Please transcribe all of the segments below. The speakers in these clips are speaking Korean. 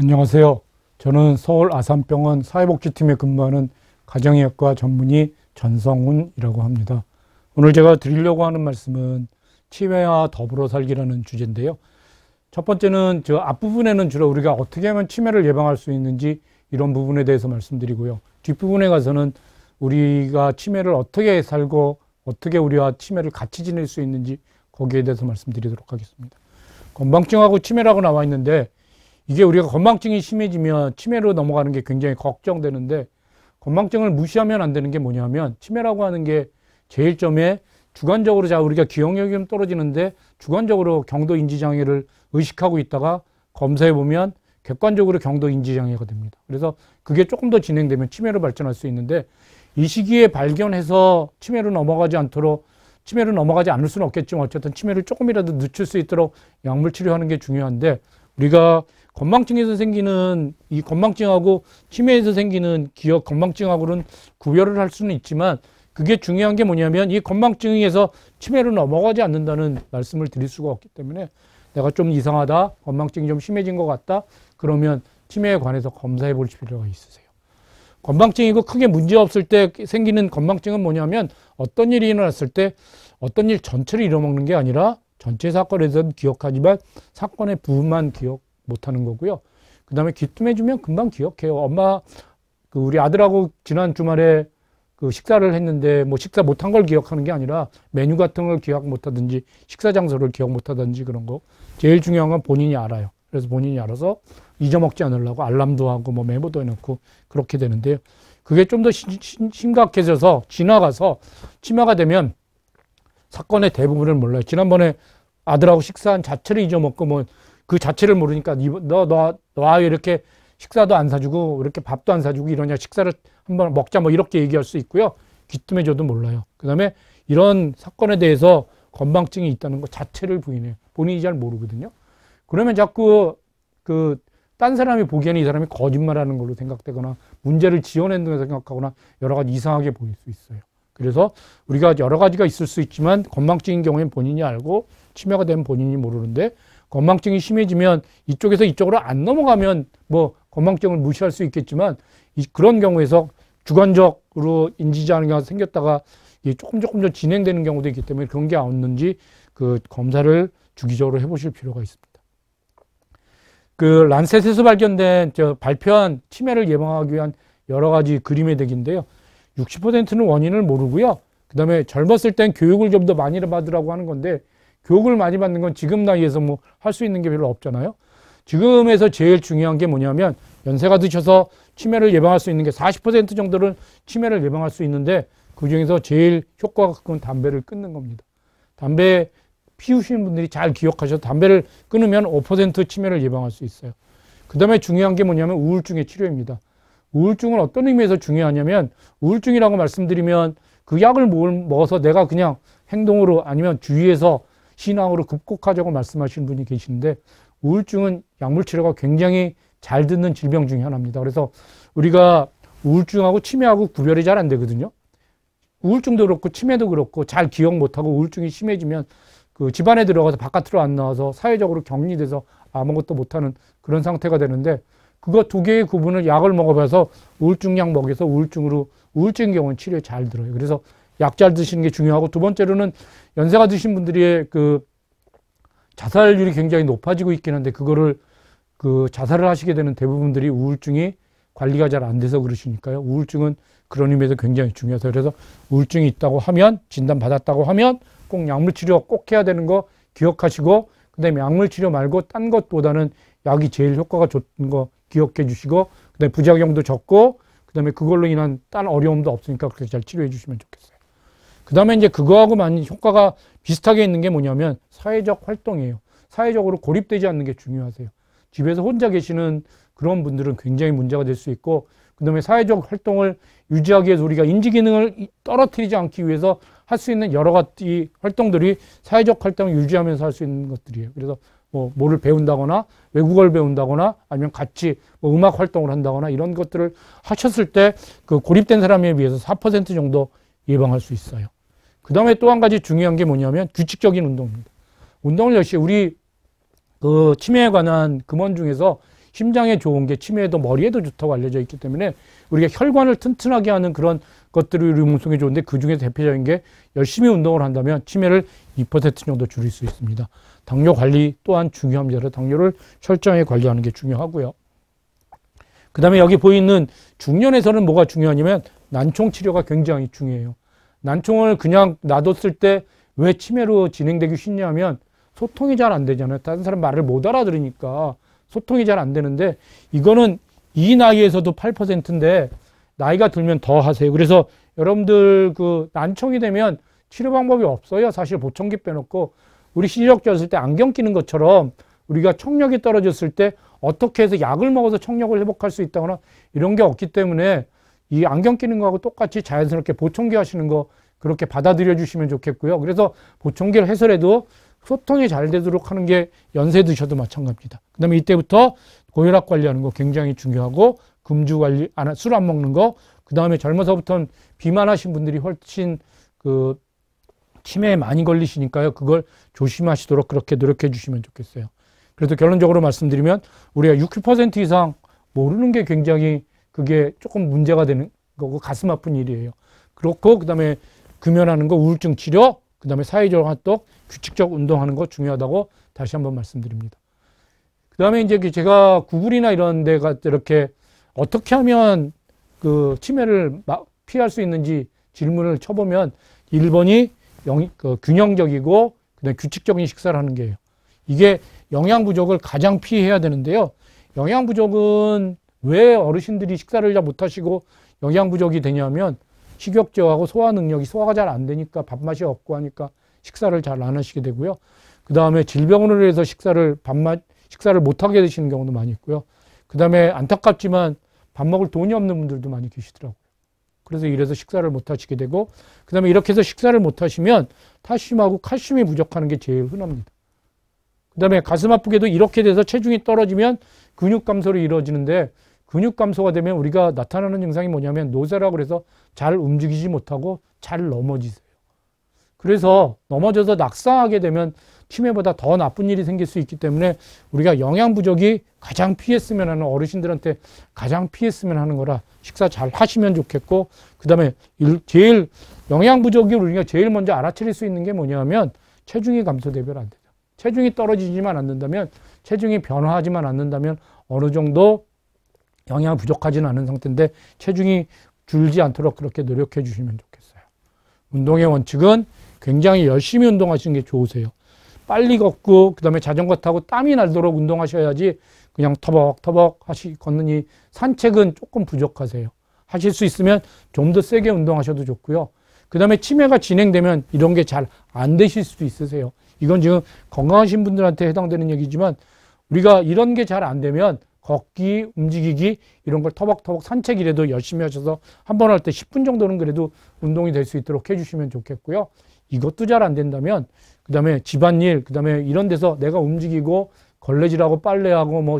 안녕하세요. 저는 서울 아산병원 사회복지팀에 근무하는 가정의학과 전문의 전성훈이라고 합니다. 오늘 제가 드리려고 하는 말씀은 치매와 더불어 살기라는 주제인데요. 첫 번째는 저 앞부분에는 주로 우리가 어떻게 하면 치매를 예방할 수 있는지 이런 부분에 대해서 말씀드리고요. 뒷부분에 가서는 우리가 치매를 어떻게 살고 어떻게 우리와 치매를 같이 지낼 수 있는지 거기에 대해서 말씀드리도록 하겠습니다. 건망증하고 치매라고 나와 있는데 이게 우리가 건망증이 심해지면 치매로 넘어가는 게 굉장히 걱정되는데 건망증을 무시하면 안 되는 게 뭐냐면 치매라고 하는 게 제일 점에 주관적으로 우리가 기억력이 좀 떨어지는데 주관적으로 경도 인지장애를 의식하고 있다가 검사해 보면 객관적으로 경도 인지장애가 됩니다. 그래서 그게 조금 더 진행되면 치매로 발전할 수 있는데 이 시기에 발견해서 치매로 넘어가지 않을 수는 없겠지만 어쨌든 치매를 조금이라도 늦출 수 있도록 약물 치료하는 게 중요한데 우리가 건망증에서 생기는 이 건망증하고 치매에서 생기는 기억 건망증하고는 구별을 할 수는 있지만 그게 중요한 게 뭐냐면 이 건망증에서 치매로 넘어가지 않는다는 말씀을 드릴 수가 없기 때문에 내가 좀 이상하다, 건망증이 좀 심해진 것 같다, 그러면 치매에 관해서 검사해 볼 필요가 있으세요. 건망증이고 크게 문제 없을 때 생기는 건망증은 뭐냐면 어떤 일이 일어났을 때 어떤 일 전체를 잃어먹는 게 아니라 전체 사건에 대해서는 기억하지만 사건의 부분만 기억 못하는 거고요. 그 다음에 귀뜸해주면 금방 기억해요. 엄마, 우리 아들하고 지난 주말에 식사를 했는데 뭐 식사 못한 걸 기억하는 게 아니라 메뉴 같은 걸 기억 못하든지 식사 장소를 기억 못하든지 그런 거. 제일 중요한 건 본인이 알아요. 그래서 본인이 알아서 잊어먹지 않으려고 알람도 하고 뭐 메모도 해놓고 그렇게 되는데요. 그게 좀 더 심각해져서 지나가서 치매가 되면 사건의 대부분을 몰라요. 지난번에 아들하고 식사한 자체를 잊어먹고 뭐 그 자체를 모르니까 너 이렇게 식사도 안 사주고 이렇게 밥도 안 사주고 이러냐 식사를 한번 먹자 뭐 이렇게 얘기할 수 있고요. 귀뜸해줘도 몰라요. 그 다음에 이런 사건에 대해서 건망증이 있다는 것 자체를 부인해요. 본인이 잘 모르거든요. 그러면 자꾸 딴 사람이 보기에는 이 사람이 거짓말하는 걸로 생각되거나 문제를 지어낸다고 생각하거나 여러 가지 이상하게 보일 수 있어요. 그래서 우리가 여러 가지가 있을 수 있지만 건망증인 경우에는 본인이 알고 치매가 되면 본인이 모르는데 건망증이 심해지면 이쪽에서 이쪽으로 안 넘어가면 뭐 건망증을 무시할 수 있겠지만 그런 경우에서 주관적으로 인지장애가 생겼다가 조금 더 진행되는 경우도 있기 때문에 그런 게 없는지 검사를 주기적으로 해보실 필요가 있습니다. 란셋에서 발견된 발표한 치매를 예방하기 위한 여러 가지 그림의 덱인데요. 60%는 원인을 모르고요. 그 다음에 젊었을 땐 교육을 좀 더 많이 받으라고 하는 건데 교육을 많이 받는 건 지금 나이에서 뭐 할 수 있는 게 별로 없잖아요. 지금에서 제일 중요한 게 뭐냐면 연세가 드셔서 치매를 예방할 수 있는 게 40% 정도는 치매를 예방할 수 있는데 그중에서 제일 효과가 큰 건 담배를 끊는 겁니다. 담배 피우시는 분들이 잘 기억하셔서 담배를 끊으면 5% 치매를 예방할 수 있어요. 그 다음에 중요한 게 뭐냐면 우울증의 치료입니다. 우울증은 어떤 의미에서 중요하냐면 우울증이라고 말씀드리면 그 약을 먹어서 내가 그냥 행동으로 아니면 주위에서 신앙으로 극복하자고 말씀하시는 분이 계시는데 우울증은 약물 치료가 굉장히 잘 듣는 질병 중에 하나입니다. 그래서 우리가 우울증하고 치매하고 구별이 잘 안 되거든요. 우울증도 그렇고 치매도 그렇고 잘 기억 못하고 우울증이 심해지면 집안에 들어가서 바깥으로 안 나와서 사회적으로 격리돼서 아무것도 못하는 그런 상태가 되는데 그거 두 개의 구분을 약을 먹어봐서 우울증 약 먹여서 우울증인 경우는 치료에 잘 들어요. 그래서 약 잘 드시는 게 중요하고 두 번째로는 연세가 드신 분들의 자살률이 굉장히 높아지고 있긴 한데 그거를 자살을 하시게 되는 대부분들이 우울증이 관리가 잘 안 돼서 그러시니까요. 우울증은 그런 의미에서 굉장히 중요해서 그래서 우울증이 있다고 하면 진단받았다고 하면 꼭 약물 치료 꼭 해야 되는 거 기억하시고 그다음에 약물 치료 말고 딴 것보다는 약이 제일 효과가 좋은 거 기억해 주시고 그다음에 부작용도 적고 그다음에 그걸로 인한 딴 어려움도 없으니까 그렇게 잘 치료해 주시면 좋겠어요. 그다음에 이제 그거하고 많이 효과가 비슷하게 있는 게 뭐냐면 사회적 활동이에요. 사회적으로 고립되지 않는 게 중요하세요. 집에서 혼자 계시는 그런 분들은 굉장히 문제가 될 수 있고 그다음에 사회적 활동을 유지하기 위해서 우리가 인지 기능을 떨어뜨리지 않기 위해서 할 수 있는 여러 가지 활동들이 사회적 활동을 유지하면서 할 수 있는 것들이에요. 그래서 뭐를 배운다거나 외국어를 배운다거나 아니면 같이 음악 활동을 한다거나 이런 것들을 하셨을 때 고립된 사람에 비해서 4% 정도 예방할 수 있어요. 그 다음에 또 한 가지 중요한 게 뭐냐면 규칙적인 운동입니다. 운동을 역시 우리 치매에 관한 금원 중에서 심장에 좋은 게 치매에도 머리에도 좋다고 알려져 있기 때문에 우리가 혈관을 튼튼하게 하는 그런 것들이 우리 몸속에 좋은데 그중에 대표적인 게 열심히 운동을 한다면 치매를 2% 정도 줄일 수 있습니다. 당뇨 관리 또한 중요합니다. 당뇨를 철저하게 관리하는 게 중요하고요. 그 다음에 여기 보이는 중년에서는 뭐가 중요하냐면 난총 치료가 굉장히 중요해요. 난총을 그냥 놔뒀을 때 왜 치매로 진행되기 쉽냐면 소통이 잘 안 되잖아요. 다른 사람 말을 못 알아들으니까 소통이 잘 안 되는데 이거는 이 나이에서도 8%인데 나이가 들면 더 하세요. 그래서 여러분들 그 난총이 되면 치료 방법이 없어요. 사실 보청기 빼놓고 우리 시력졌을 때 안경 끼는 것처럼 우리가 청력이 떨어졌을 때 어떻게 해서 약을 먹어서 청력을 회복할 수 있다거나 이런 게 없기 때문에 이 안경 끼는 거하고 똑같이 자연스럽게 보청기 하시는 거 그렇게 받아들여 주시면 좋겠고요. 그래서 보청기를 해설해도 소통이 잘 되도록 하는 게 연세 드셔도 마찬가지입니다. 그 다음에 이때부터 고혈압 관리하는 거 굉장히 중요하고 금주 관리, 술 안 먹는 거, 그 다음에 젊어서부터는 비만하신 분들이 훨씬 그 치매에 많이 걸리시니까요. 그걸 조심하시도록 그렇게 노력해 주시면 좋겠어요. 그래서 결론적으로 말씀드리면 우리가 60% 이상 모르는 게 굉장히 그게 조금 문제가 되는 거고 가슴 아픈 일이에요. 그렇고 그 다음에 금연하는 거, 우울증 치료, 그 다음에 사회적 활동, 규칙적 운동하는 거 중요하다고 다시 한번 말씀드립니다. 그 다음에 이제 제가 구글이나 이런 데가 이렇게 어떻게 하면 그 치매를 피할 수 있는지 질문을 쳐보면 1번이 균형적이고 그다음에 규칙적인 식사를 하는 게예요. 이게 영양 부족을 가장 피해야 되는데요. 영양 부족은 왜 어르신들이 식사를 잘 못하시고 영양 부족이 되냐면 식욕저하고 소화 능력이 소화가 잘 안 되니까 밥맛이 없고 하니까 식사를 잘 안 하시게 되고요. 그 다음에 질병으로 해서 식사를 못하게 되시는 경우도 많이 있고요. 그 다음에 안타깝지만 밥 먹을 돈이 없는 분들도 많이 계시더라고요. 그래서 이래서 식사를 못 하시게 되고, 그 다음에 이렇게 해서 식사를 못 하시면 타슘하고 칼슘이 부족하는 게 제일 흔합니다. 그 다음에 가슴 아프게도 이렇게 돼서 체중이 떨어지면 근육 감소로 이루어지는데, 근육 감소가 되면 우리가 나타나는 증상이 뭐냐면 노쇠라고 그래서 잘 움직이지 못하고 잘 넘어지세요. 그래서 넘어져서 낙상하게 되면 치매보다 더 나쁜 일이 생길 수 있기 때문에 우리가 영양 부족이 가장 피했으면 하는, 어르신들한테 가장 피했으면 하는 거라 식사 잘 하시면 좋겠고, 그 다음에 제일 영양 부족이 우리가 제일 먼저 알아차릴 수 있는 게 뭐냐면 체중이 감소되면 안 되죠. 체중이 떨어지지만 않는다면, 체중이 변화하지만 않는다면 어느 정도 영양 부족하지는 않은 상태인데 체중이 줄지 않도록 그렇게 노력해 주시면 좋겠어요. 운동의 원칙은 굉장히 열심히 운동하시는 게 좋으세요. 빨리 걷고 그 다음에 자전거 타고 땀이 나도록 운동하셔야지 그냥 터벅터벅 걷느니 산책은 조금 부족하세요. 하실 수 있으면 좀 더 세게 운동하셔도 좋고요. 그 다음에 치매가 진행되면 이런 게 잘 안 되실 수도 있으세요. 이건 지금 건강하신 분들한테 해당되는 얘기지만 우리가 이런 게 잘 안 되면 걷기, 움직이기 이런 걸 터벅터벅 산책이라도 열심히 하셔서 한 번 할 때 10분 정도는 그래도 운동이 될 수 있도록 해주시면 좋겠고요. 이것도 잘 안 된다면 그 다음에 집안일, 그 다음에 이런 데서 내가 움직이고 걸레질하고 빨래하고 뭐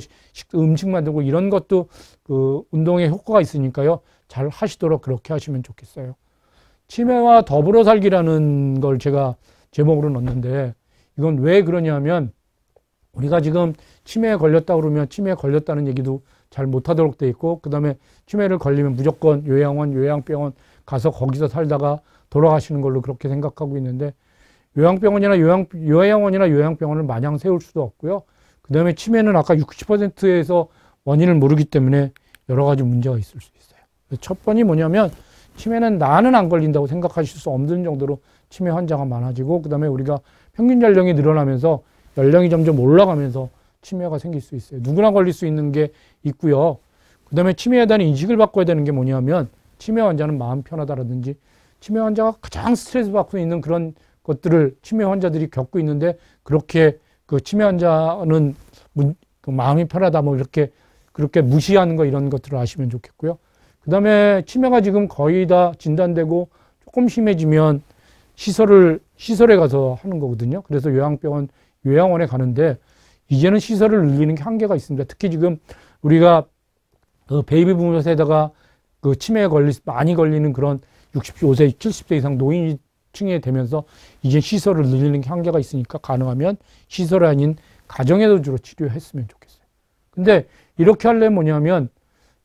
음식 만들고 이런 것도 그 운동에 효과가 있으니까요. 잘 하시도록 그렇게 하시면 좋겠어요. 치매와 더불어 살기라는 걸 제가 제목으로 넣었는데 이건 왜 그러냐면 우리가 지금 치매에 걸렸다 그러면 치매에 걸렸다는 얘기도 잘 못하도록 돼 있고, 그 다음에 치매를 걸리면 무조건 요양원, 요양병원 가서 거기서 살다가 돌아가시는 걸로 그렇게 생각하고 있는데, 요양병원이나 요양병원을 마냥 세울 수도 없고요. 그 다음에 치매는 아까 60%에서 원인을 모르기 때문에 여러 가지 문제가 있을 수 있어요. 첫 번이 뭐냐면 치매는 나는 안 걸린다고 생각하실 수 없는 정도로 치매 환자가 많아지고, 그 다음에 우리가 평균 연령이 늘어나면서 연령이 점점 올라가면서 치매가 생길 수 있어요. 누구나 걸릴 수 있는 게 있고요. 그 다음에 치매에 대한 인식을 바꿔야 되는 게 뭐냐면 치매 환자는 마음 편하다라든지 치매 환자가 가장 스트레스 받고 있는 그런 것들을 치매 환자들이 겪고 있는데 그렇게 그 치매 환자는 마음이 편하다 뭐 이렇게 그렇게 무시하는 거 이런 것들을 아시면 좋겠고요. 그 다음에 치매가 지금 거의 다 진단되고 조금 심해지면 시설에 가서 하는 거거든요. 그래서 요양병원, 요양원에 가는데 이제는 시설을 늘리는 게 한계가 있습니다. 특히 지금 우리가 그 베이비 부모 세대가 그 치매에 많이 걸리는 그런 65세, 70세 이상 노인층에 되면서 이제 시설을 늘리는 게 한계가 있으니까 가능하면 시설이 아닌 가정에서 주로 치료했으면 좋겠어요. 근데 이렇게 하려면 뭐냐면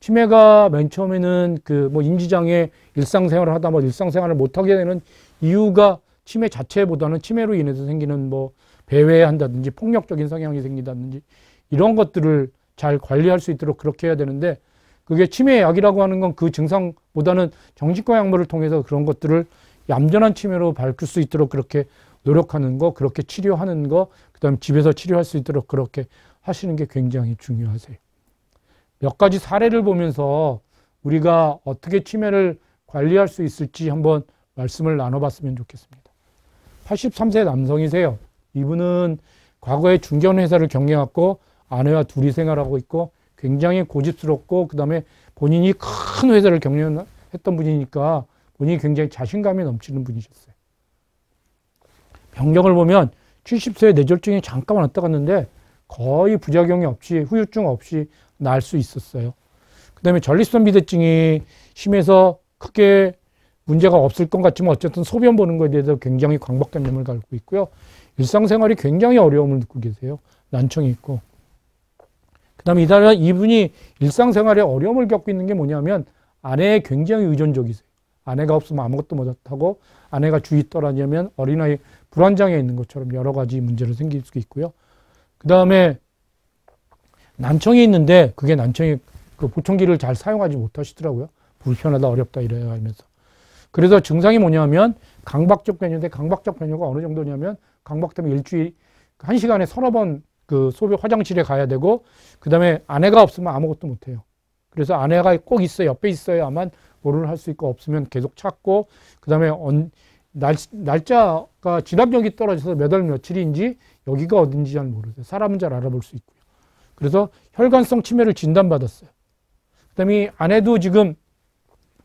치매가 맨 처음에는 그 뭐 인지장애 일상생활을 하다 뭐 일상생활을 못하게 되는 이유가 치매 자체보다는 치매로 인해서 생기는 뭐 배회한다든지 폭력적인 성향이 생기다든지 이런 것들을 잘 관리할 수 있도록 그렇게 해야 되는데 그게 치매 약이라고 하는 건 그 증상보다는 정신과 약물을 통해서 그런 것들을 얌전한 치매로 바꿀 수 있도록 그렇게 노력하는 거, 그렇게 치료하는 거, 그다음에 집에서 치료할 수 있도록 그렇게 하시는 게 굉장히 중요하세요. 몇 가지 사례를 보면서 우리가 어떻게 치매를 관리할 수 있을지 한번 말씀을 나눠봤으면 좋겠습니다. 83세 남성이세요. 이분은 과거에 중견회사를 경영했고 아내와 둘이 생활하고 있고 굉장히 고집스럽고 그다음에 본인이 큰 회사를 경영했던 분이니까 본인이 굉장히 자신감이 넘치는 분이셨어요. 병력을 보면 70세에 뇌졸중이 잠깐 왔다 갔는데 거의 부작용이 없이 후유증 없이 날 수 있었어요. 그 다음에 전립선 비대증이 심해서 크게 문제가 없을 것 같지만 어쨌든 소변 보는 것에 대해서 굉장히 광박관념을 갖고 있고요. 일상생활이 굉장히 어려움을 겪고 계세요. 난청이 있고. 그 다음에 이분이 일상생활에 어려움을 겪고 있는 게 뭐냐면 아내에 굉장히 의존적이세요. 아내가 없으면 아무것도 못하고 아내가 주위 떠나냐면 어린아이 불안장애 있는 것처럼 여러 가지 문제를 생길 수 있고요. 그 다음에 난청이 있는데 그게 난청이 그 보청기를 잘 사용하지 못하시더라고요. 불편하다 어렵다 이래야 하면서. 그래서 증상이 뭐냐면 강박적 변효인데 강박적 변효가 어느 정도냐면 강박 때문에 일주일 1시간에 서너 번 그 소변 화장실에 가야 되고 그 다음에 아내가 없으면 아무것도 못해요. 그래서 아내가 꼭 있어요. 옆에 있어야만 뭐를 할 수 있고 없으면 계속 찾고 그 다음에 날짜가 진압력이 떨어져서 몇 월 며칠인지 여기가 어딘지 잘 모르세요. 사람은 잘 알아볼 수 있고요. 그래서 혈관성 치매를 진단받았어요. 그 다음에 아내도 지금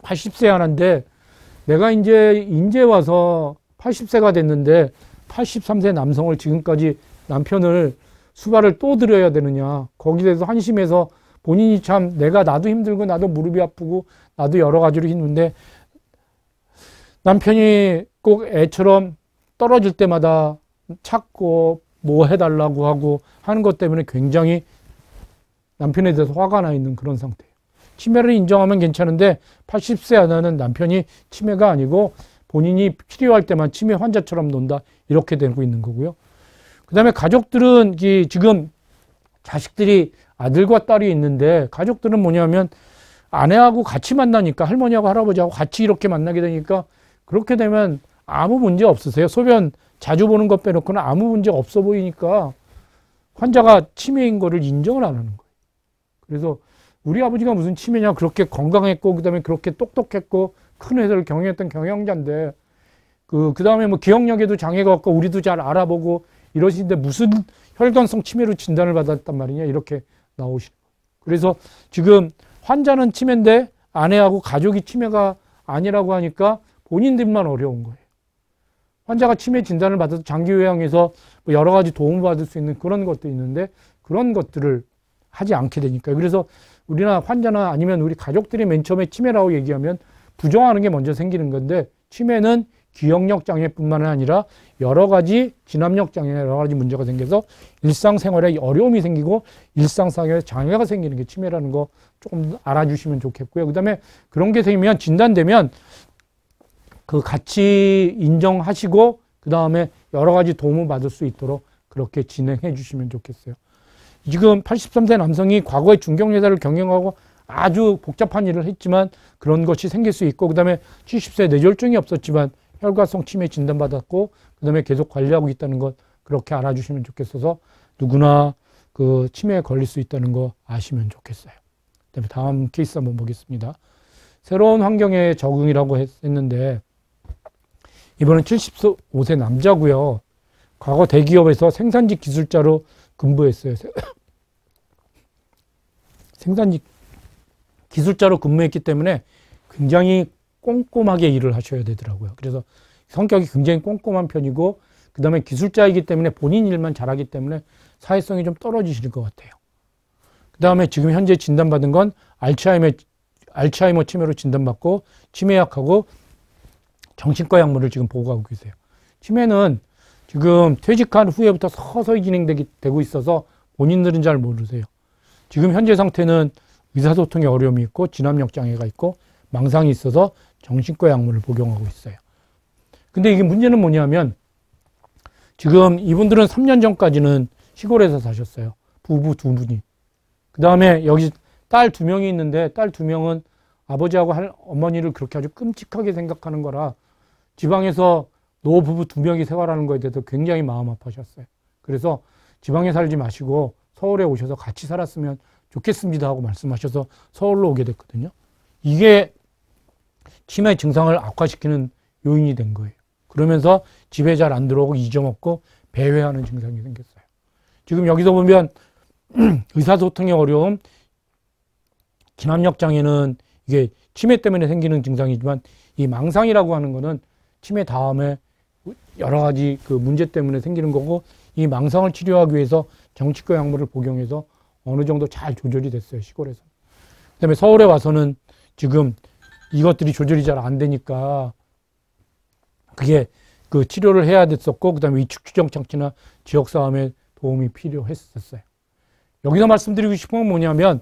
80세 하나인데 내가 이제 와서 80세가 됐는데 83세 남성을 지금까지 남편을 수발을 또 드려야 되느냐. 거기에 대해서 한심해서 본인이 참 나도 힘들고 나도 무릎이 아프고 나도 여러 가지로 힘든데 남편이 꼭 애처럼 떨어질 때마다 찾고 뭐 해달라고 하고 하는 것 때문에 굉장히 남편에 대해서 화가 나 있는 그런 상태예요. 치매를 인정하면 괜찮은데 80세 하나는 남편이 치매가 아니고 본인이 필요할 때만 치매 환자처럼 논다 이렇게 되고 있는 거고요. 그 다음에 가족들은 지금 자식들이 아들과 딸이 있는데 가족들은 뭐냐면 아내하고 같이 만나니까 할머니하고 할아버지하고 같이 이렇게 만나게 되니까 그렇게 되면 아무 문제 없으세요. 소변 자주 보는 것 빼놓고는 아무 문제 없어 보이니까 환자가 치매인 거를 인정을 안 하는 거예요. 그래서 우리 아버지가 무슨 치매냐 그렇게 건강했고 그 다음에 그렇게 똑똑했고 큰 회사를 경영했던 경영자인데 그 다음에 뭐 기억력에도 장애가 없고 우리도 잘 알아보고 이러시는데 무슨 혈관성 치매로 진단을 받았단 말이냐 이렇게 나오시는 거예요. 그래서 지금 환자는 치매인데 아내하고 가족이 치매가 아니라고 하니까 본인들만 어려운 거예요. 환자가 치매 진단을 받아서 장기 요양에서 여러 가지 도움을 받을 수 있는 그런 것도 있는데 그런 것들을 하지 않게 되니까요. 그래서 우리나 환자나 아니면 우리 가족들이 맨 처음에 치매라고 얘기하면 부정하는 게 먼저 생기는 건데 치매는 기억력 장애뿐만 아니라 여러 가지 진압력 장애 여러 가지 문제가 생겨서 일상생활에 어려움이 생기고 일상생활에 장애가 생기는 게 치매라는 거 조금 알아주시면 좋겠고요. 그 다음에 그런 게 생기면 진단되면 그 같이 인정하시고 그 다음에 여러 가지 도움을 받을 수 있도록 그렇게 진행해 주시면 좋겠어요. 지금 83세 남성이 과거에 중견회사를 경영하고 아주 복잡한 일을 했지만 그런 것이 생길 수 있고 그 다음에 70세 뇌졸중이 없었지만 혈관성 치매 진단받았고 그 다음에 계속 관리하고 있다는 것 그렇게 알아주시면 좋겠어서 누구나 그 치매에 걸릴 수 있다는 거 아시면 좋겠어요. 그다음에 다음 케이스 한번 보겠습니다. 새로운 환경에 적응이라고 했는데 이번엔 75세 남자고요. 과거 대기업에서 생산직 기술자로 근무했어요. 생산직 기술자로 근무했기 때문에 굉장히 꼼꼼하게 일을 하셔야 되더라고요. 그래서 성격이 굉장히 꼼꼼한 편이고 그 다음에 기술자이기 때문에 본인 일만 잘하기 때문에 사회성이 좀 떨어지실 것 같아요. 그 다음에 지금 현재 진단받은 건 알츠하이머 치매로 진단받고 치매약하고 정신과 약물을 지금 보고하고 계세요. 치매는 지금 퇴직한 후에부터 서서히 진행되고 있어서 본인들은 잘 모르세요. 지금 현재 상태는 의사소통에 어려움이 있고 진압력 장애가 있고 망상이 있어서 정신과 약물을 복용하고 있어요. 근데 이게 문제는 뭐냐면 지금 이분들은 3년 전까지는 시골에서 사셨어요. 부부 두 분이. 그 다음에 여기 딸 2명이 있는데 딸 2명은 아버지하고 어머니를 그렇게 아주 끔찍하게 생각하는 거라 지방에서 노부부 2명이 생활하는 거에 대해서 굉장히 마음 아파하셨어요. 그래서 지방에 살지 마시고 서울에 오셔서 같이 살았으면 좋겠습니다 하고 말씀하셔서 서울로 오게 됐거든요. 이게 치매 증상을 악화시키는 요인이 된 거예요. 그러면서 집에 잘 안 들어오고 잊어먹고 배회하는 증상이 생겼어요. 지금 여기서 보면 의사소통의 어려움, 진압력 장애는 이게 치매 때문에 생기는 증상이지만 이 망상이라고 하는 거는 치매 다음에 여러 가지 그 문제 때문에 생기는 거고 이 망상을 치료하기 위해서 정신과 약물을 복용해서 어느 정도 잘 조절이 됐어요. 시골에서. 그다음에 서울에 와서는 지금 이것들이 조절이 잘 안 되니까 그게 그 치료를 해야 됐었고 그다음에 위축 추정 장치나 지역 싸움에 도움이 필요했었어요. 여기서 말씀드리고 싶은 건 뭐냐면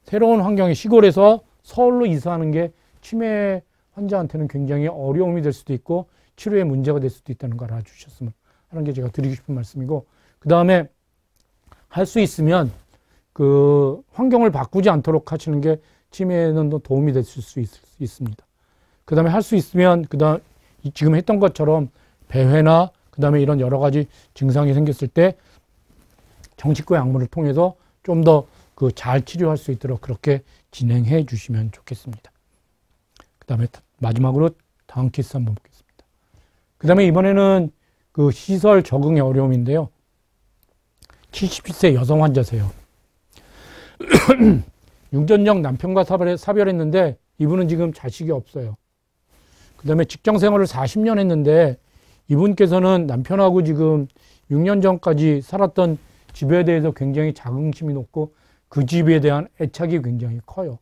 새로운 환경의 시골에서 서울로 이사하는 게 치매 환자한테는 굉장히 어려움이 될 수도 있고 치료에 문제가 될 수도 있다는 걸 알아주셨으면 하는 게 제가 드리고 싶은 말씀이고 그 다음에 할 수 있으면 그 환경을 바꾸지 않도록 하시는 게 치매에는 더 도움이 될 수 있습니다. 그 다음에 할 수 있으면 지금 했던 것처럼 배회나 그 다음에 이런 여러 가지 증상이 생겼을 때 정신과 약물을 통해서 좀 더 그 잘 치료할 수 있도록 그렇게 진행해 주시면 좋겠습니다. 그 다음에 마지막으로 다음 케이스 한번 보겠습니다. 그 다음에 이번에는 그 시설 적응의 어려움인데요. 70세 여성 환자세요. 유전적 남편과 사별했는데 이분은 지금 자식이 없어요. 그 다음에 직장 생활을 40년 했는데 이분께서는 남편하고 지금 6년 전까지 살았던 집에 대해서 굉장히 자긍심이 높고 그 집에 대한 애착이 굉장히 커요.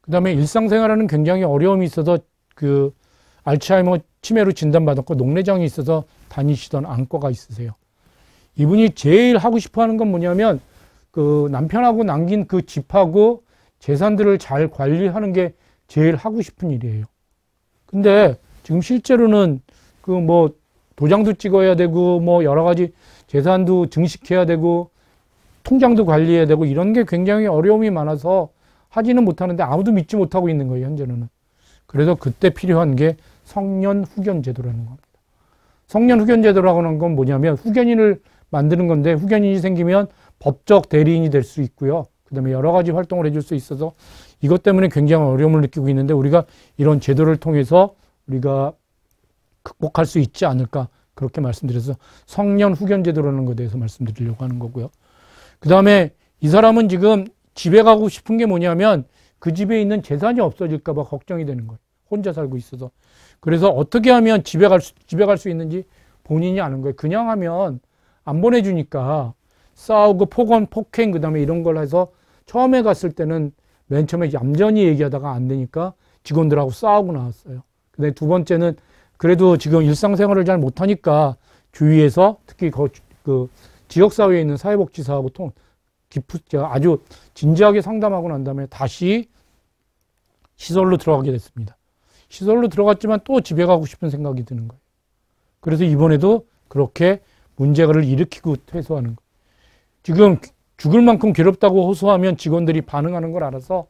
그 다음에 일상생활에는 굉장히 어려움이 있어서 그 알츠하이머 치매로 진단받았고 녹내장이 있어서 다니시던 안과가 있으세요. 이분이 제일 하고 싶어 하는 건 뭐냐면 그 남편하고 남긴 그 집하고 재산들을 잘 관리하는 게 제일 하고 싶은 일이에요. 근데 지금 실제로는 그 뭐 도장도 찍어야 되고 뭐 여러 가지 재산도 증식해야 되고 통장도 관리해야 되고 이런 게 굉장히 어려움이 많아서 하지는 못하는데 아무도 믿지 못하고 있는 거예요, 현재는. 그래서 그때 필요한 게 성년 후견 제도라는 겁니다. 성년 후견 제도라고 하는 건 뭐냐면 후견인을 만드는 건데 후견인이 생기면 법적 대리인이 될 수 있고요. 그 다음에 여러 가지 활동을 해줄 수 있어서 이것 때문에 굉장히 어려움을 느끼고 있는데 우리가 이런 제도를 통해서 우리가 극복할 수 있지 않을까 그렇게 말씀드려서 성년 후견 제도라는 것에 대해서 말씀드리려고 하는 거고요. 그 다음에 이 사람은 지금 집에 가고 싶은 게 뭐냐면 그 집에 있는 재산이 없어질까 봐 걱정이 되는 거예요. 혼자 살고 있어서. 그래서 어떻게 하면 집에 갈 수 있는지 본인이 아는 거예요. 그냥 하면 안 보내주니까 싸우고 폭행 그 다음에 이런 걸 해서 처음에 갔을 때는 맨 처음에 얌전히 얘기하다가 안 되니까 직원들하고 싸우고 나왔어요. 근데 두 번째는 그래도 지금 일상생활을 잘 못하니까 주위에서 특히 그 지역사회에 있는 사회복지사하고 아주 진지하게 상담하고 난 다음에 다시 시설로 들어가게 됐습니다. 시설로 들어갔지만 또 집에 가고 싶은 생각이 드는 거예요. 그래서 이번에도 그렇게 문제를 일으키고 퇴소하는 거예요. 지금 죽을 만큼 괴롭다고 호소하면 직원들이 반응하는 걸 알아서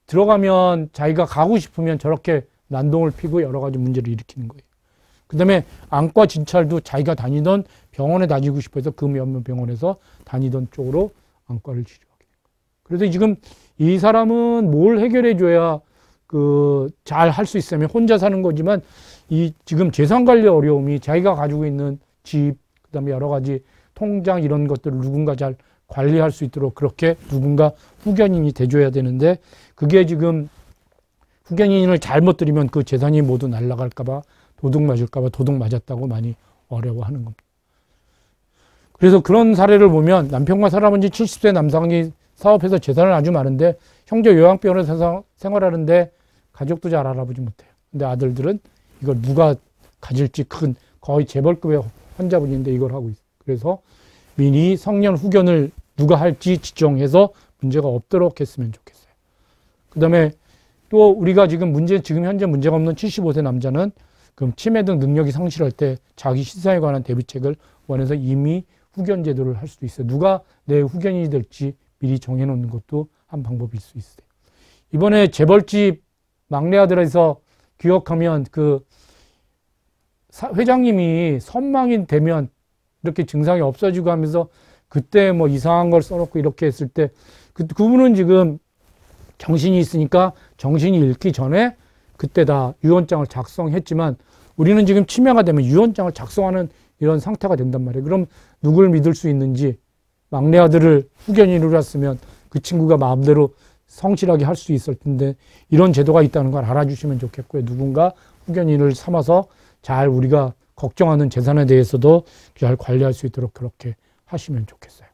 들어가면 자기가 가고 싶으면 저렇게 난동을 피고 여러 가지 문제를 일으키는 거예요. 그 다음에 안과 진찰도 자기가 다니던 병원에 다니고 싶어서 그 병원에서 다니던 쪽으로 안과를 치료하게 된 거예요. 그래서 지금 이 사람은 뭘 해결해 줘야 잘 할 수 있으면 혼자 사는 거지만 이 지금 재산 관리 어려움이 자기가 가지고 있는 집, 그 다음에 여러 가지 통장 이런 것들을 누군가 잘 관리할 수 있도록 그렇게 누군가 후견인이 돼줘야 되는데 그게 지금 후견인을 잘못 들이면 그 재산이 모두 날아갈까봐 도둑 맞을까봐 도둑 맞았다고 많이 어려워하는 겁니다. 그래서 그런 사례를 보면 남편과 살아본 지 70세 남성이 사업해서 재산은 아주 많은데 형제 요양병원에서 생활하는데 가족도 잘 알아보지 못해요. 근데 아들들은 이걸 누가 가질지 거의 재벌급의 환자분인데 이걸 하고 있어요. 그래서 미리 성년 후견을 누가 할지 지정해서 문제가 없도록 했으면 좋겠어요. 그 다음에 또 우리가 지금 현재 문제가 없는 75세 남자는 그럼 치매 등 능력이 상실할 때 자기 신상에 관한 대비책을 원해서 이미 후견 제도를 할 수도 있어요. 누가 내 후견인이 될지 미리 정해놓는 것도 한 방법일 수 있어요. 이번에 재벌집 막내 아들에서 기억하면 그 회장님이 선망이 되면 이렇게 증상이 없어지고 하면서 그때 뭐 이상한 걸 써놓고 이렇게 했을 때 그분은 지금 정신이 있으니까 정신이 잃기 전에 그때 다 유언장을 작성했지만 우리는 지금 치매가 되면 유언장을 작성하는 이런 상태가 된단 말이에요. 그럼 누굴 믿을 수 있는지 막내 아들을 후견인으로 했으면 그 친구가 마음대로 성실하게 할 수 있을 텐데 이런 제도가 있다는 걸 알아주시면 좋겠고요. 누군가 후견인을 삼아서 잘 우리가 걱정하는 재산에 대해서도 잘 관리할 수 있도록 그렇게 하시면 좋겠어요.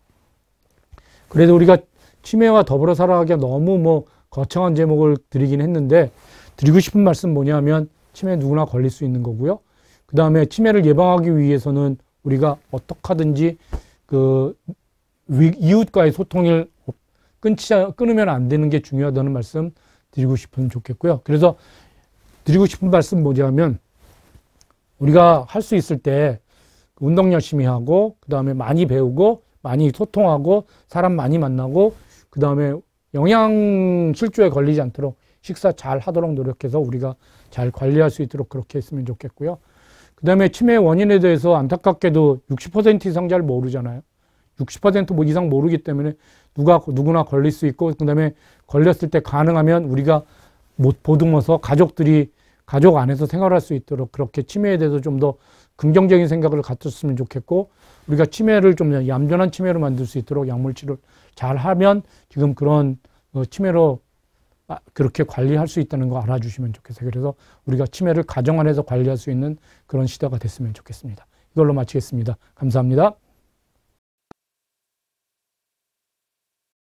그래도 우리가 치매와 더불어 살아가기가 너무 뭐 거창한 제목을 드리긴 했는데 드리고 싶은 말씀 뭐냐면 치매 누구나 걸릴 수 있는 거고요. 그 다음에 치매를 예방하기 위해서는 우리가 어떻게 하든지 그 이웃과의 소통을 끊으면 안 되는 게 중요하다는 말씀 드리고 싶으면 좋겠고요. 그래서 드리고 싶은 말씀 뭐냐면 우리가 할 수 있을 때 운동 열심히 하고 그 다음에 많이 배우고 많이 소통하고 사람 많이 만나고 그 다음에 영양실조에 걸리지 않도록 식사 잘 하도록 노력해서 우리가 잘 관리할 수 있도록 그렇게 했으면 좋겠고요. 그 다음에 치매 원인에 대해서 안타깝게도 60% 이상 잘 모르잖아요. 60% 이상 모르기 때문에 누구나 걸릴 수 있고 그 다음에 걸렸을 때 가능하면 우리가 못 보듬어서 가족 안에서 생활할 수 있도록 그렇게 치매에 대해서 좀 더 긍정적인 생각을 갖췄으면 좋겠고 우리가 치매를 좀 얌전한 치매로 만들 수 있도록 약물 치료를 잘 하면 지금 그런 치매로 그렇게 관리할 수 있다는 거 알아주시면 좋겠어요. 그래서 우리가 치매를 가정 안에서 관리할 수 있는 그런 시대가 됐으면 좋겠습니다. 이걸로 마치겠습니다. 감사합니다.